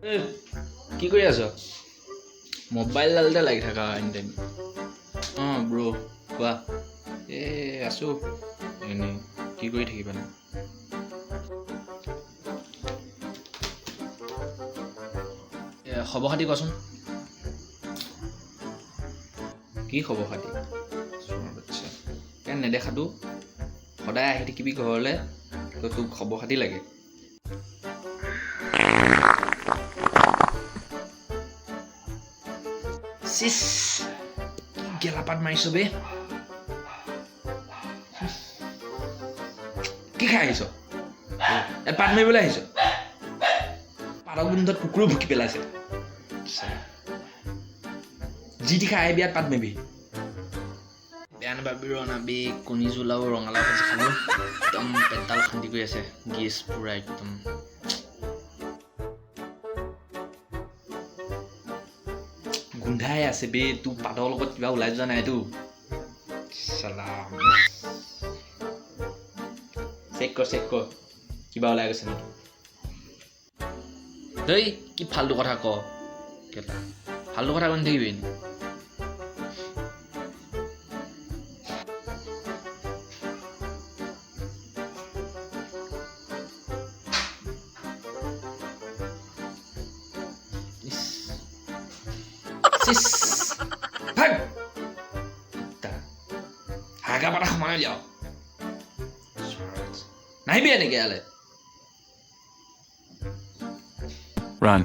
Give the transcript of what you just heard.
কি কৰি আছ? মোবাইলডালতে লাগি থাকা এনি টাইম। ব্ৰ কোৱা। আছোঁ এনেই, কি কৰি থাকিবানো? খবৰ খাতি কোৱাচোন। কি খবৰ খাতি? আচ্ছা, নেদেখাতো সদায় আহি থাকিবি ঘৰলৈ, তোক খবৰ খাতি লাগে। চিচ, গেলাপাত মাৰিছ বে। কি খাই আহিছ? পাত মাৰিবলৈ আহিছ? পাতৰ গোন্ধত কুকুৰো ভুকি পেলাইছে। যি টি খাই আহিবি, ইয়াত পাত মাৰিবি। বেয়া নাপাবি ৰণাবি, কণী জোলাও ৰঙালাও ভাজি খালোঁ, একদম পেটডাল শান্তি কৰি আছে, গেছ পুৰা একদম। গোন্ধাই আছে বে, তোৰ পাতৰ লগত কিবা ওলাই যোৱা নাইতো? চালাম, চেক কৰ কিবা ওলাই গৈছে নেকি? দেই কি ফাল্টু কথা ক, ফাল্টু কথা কৈ নাথাকিবি। ভাগ হাগা পাতা সমানে যাও, নাহিবি এনেকে ইয়ালে। Run.